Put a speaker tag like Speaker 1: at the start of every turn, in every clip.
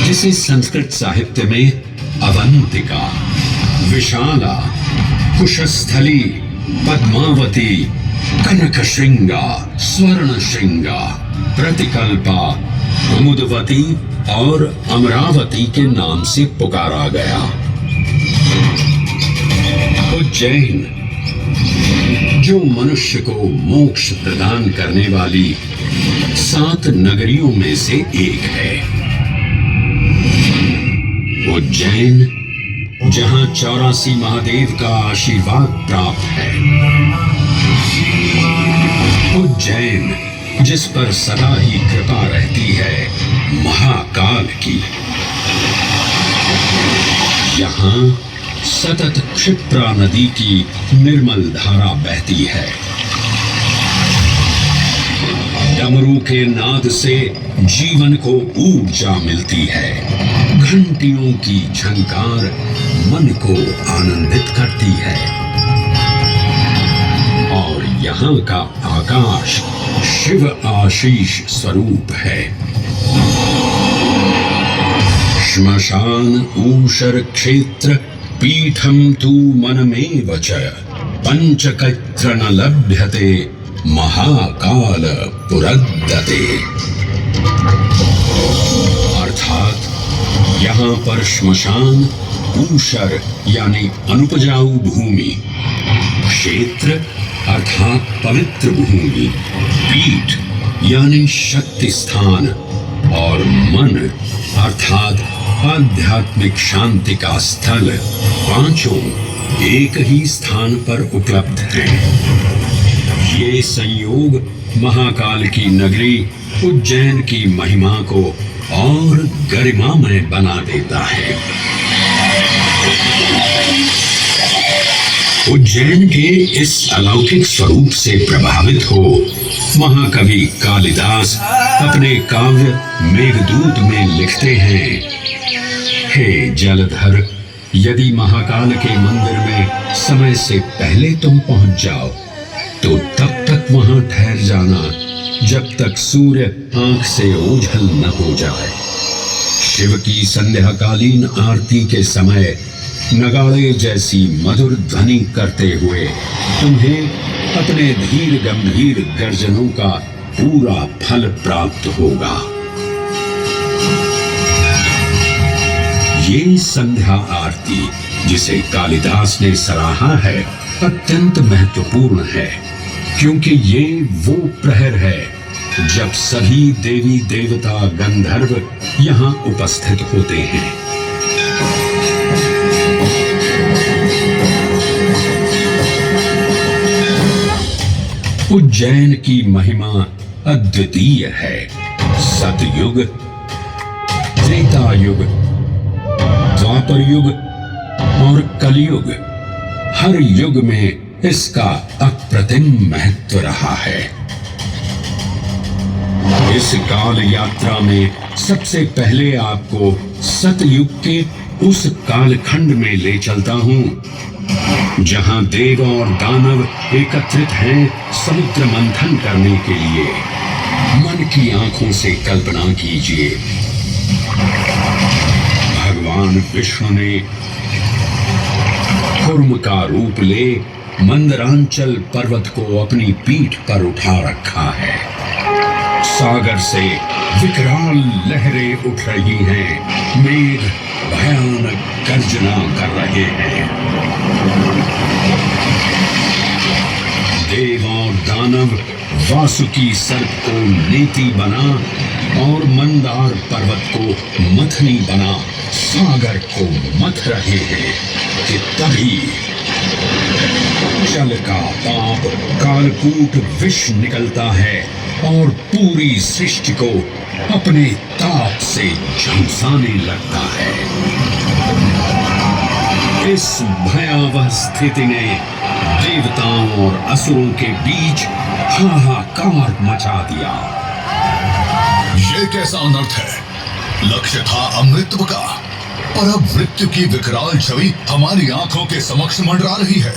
Speaker 1: जिसे संस्कृत साहित्य में अवंतिका, विशाला, कुशस्थली, पद्मावती, कनकश्रृंगा, स्वर्णश्रृंगा, प्रतिकल्पा, कुमुदवती और अमरावती के नाम से पुकारा गया। उज्जैन जो मनुष्य को मोक्ष प्रदान करने वाली 7 नगरियों में से एक है। उज्जैन जहां 84 महादेव का आशीर्वाद प्राप्त है। उज्जैन जिस पर सदा ही कृपा रहती है महाकाल की। यहाँ सतत क्षिप्रा नदी की निर्मल धारा बहती है। डमरू के नाद से जीवन को ऊर्जा मिलती है। घंटियों की झंकार मन को आनंदित करती है। और यहाँ का आकाश शिव आशीष स्वरूप है। श्मशान ऊषर क्षेत्र पीठम तु मनमेव च पंचकत्र न लभ्यते महाकाल पुरद्दते। अर्थात यहाँ पर श्मशान, ऊषर यानी अनुपजाऊ भूमि, क्षेत्र अर्थात पवित्र भूमि, पीठ यानी शक्ति स्थान और मन अर्थात आध्यात्मिक शांति का स्थल, पांचों एक ही स्थान पर उपलब्ध हैं। ये संयोग महाकाल की नगरी उज्जैन की महिमा को और गरिमामय बना देता है। उज्जैन के इस अलौकिक स्वरूप से प्रभावित हो महाकवि कालिदास अपने काव्य मेघदूत में लिखते हैं, हे जलधर, यदि महाकाल के मंदिर में समय से पहले तुम पहुंच जाओ तो तब तक वहां ठहर जाना जब तक सूर्य आंख से ओझल न हो जाए। शिव की संध्याकालीन आरती के समय नगाड़े जैसी मधुर ध्वनि करते हुए तुम्हें अपने धीर गंभीर गर्जनों का पूरा फल प्राप्त होगा। ये संध्या आरती जिसे कालिदास ने सराहा है अत्यंत महत्वपूर्ण है, क्योंकि ये वो प्रहर है जब सभी देवी देवता गंधर्व यहाँ उपस्थित होते हैं। उज्जैन की महिमा अद्वितीय है। सतयुग, त्रेता युग, द्वापर युग और कलयुग, हर युग में इसका अप्रतिम महत्व रहा है। इस काल यात्रा में सबसे पहले आपको सतयुग के उस कालखंड में ले चलता हूँ जहां देव और दानव एकत्रित हैं समुद्र मंथन करने के लिए। मन की आंखों से कल्पना कीजिए, भगवान विष्णु ने कूर्म का रूप ले मंदरांचल पर्वत को अपनी पीठ पर उठा रखा है। सागर से विकराल लहरें उठ रही हैं, मेघ भयानक गर्जना कर रहे हैं। देव और दानव वासुकी सर्प को नेति बना और मंदार पर्वत को मथनी बना सागर को मथ रहे हैं कि तभी जल का पाप कालकूट विष निकलता है और पूरी सृष्टि को अपने ताप से झुलसाने लगता है। इस भयावह स्थिति ने देवताओं और असुरों के बीच हाहाकार मचा दिया।
Speaker 2: ये कैसा अनर्थ है? लक्ष्य था अमृतत्व का, और अब मृत्यु की विकराल छवि हमारी आंखों के समक्ष मंडरा रही है।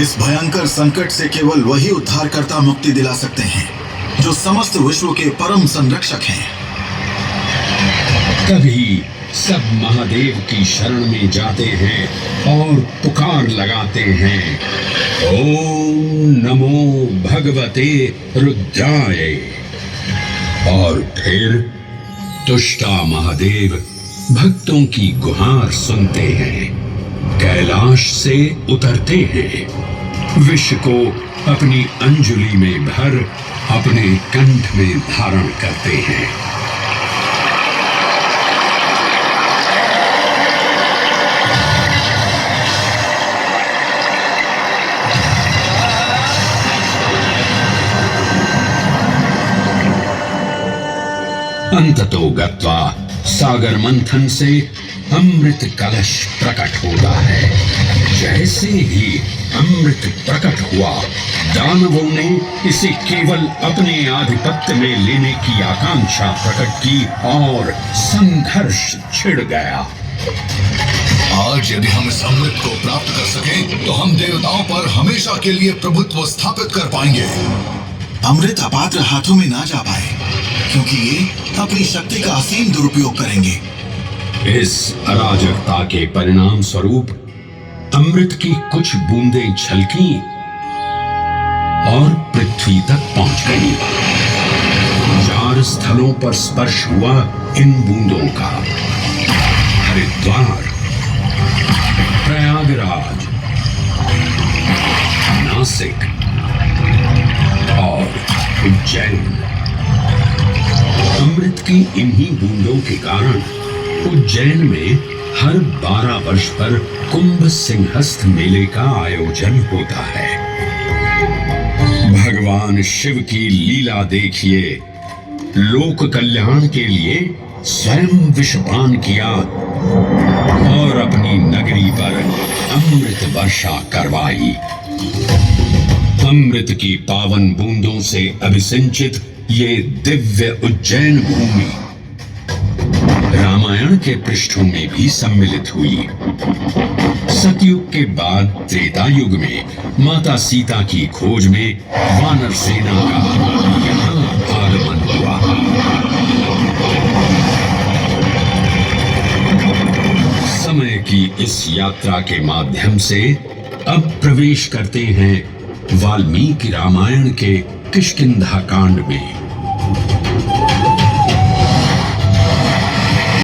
Speaker 3: इस भयंकर संकट से केवल वही उद्धारकर्ता मुक्ति दिला सकते हैं जो समस्त विश्व के परम संरक्षक हैं।
Speaker 1: तभी सब महादेव की शरण में जाते हैं और पुकार लगाते हैं, ओम नमो भगवते रुद्राय। और फिर तुष्टा महादेव भक्तों की गुहार सुनते हैं, कैलाश से उतरते हैं, विष को अपनी अंजुलि में भर अपने कंठ में धारण करते हैं। अंततो गत्वा सागर मंथन से अमृत कलश प्रकट होता है। जैसे ही अमृत प्रकट हुआ, दानवों ने इसे केवल अपने आधिपत्य में लेने की आकांक्षा प्रकट की और संघर्ष छिड़ गया।
Speaker 2: आज यदि हम इस अमृत को प्राप्त कर सकें, तो हम देवताओं पर हमेशा के लिए प्रभुत्व स्थापित कर पाएंगे।
Speaker 3: अमृत अपात्र हाथों में ना जा पाए, क्योंकि ये अपनी शक्ति का असीम दुरुपयोग करेंगे।
Speaker 1: इस अराजकता के परिणाम स्वरूप अमृत की कुछ बूंदें छलकी और पृथ्वी तक पहुंच गई। 4 स्थलों पर स्पर्श हुआ इन बूंदों का, हरिद्वार, प्रयागराज, नासिक और उज्जैन। अमृत की इन्हीं बूंदों के कारण उज्जैन में हर 12 वर्ष पर कुंभ सिंहस्थ मेले का आयोजन होता है। भगवान शिव की लीला देखिए, लोक कल्याण के लिए स्वयं विषपान किया और अपनी नगरी पर अमृत वर्षा करवाई। अमृत की पावन बूंदों से अभिसिंचित ये दिव्य उज्जैन भूमि रामायण के पृष्ठों में भी सम्मिलित हुई। सतयुग के बाद त्रेता युग में माता सीता की खोज में वानर सेना का यहाँ आगमन हुआ। समय की इस यात्रा के माध्यम से अब प्रवेश करते हैं वाल्मीकि रामायण के किष्किंधा कांड में।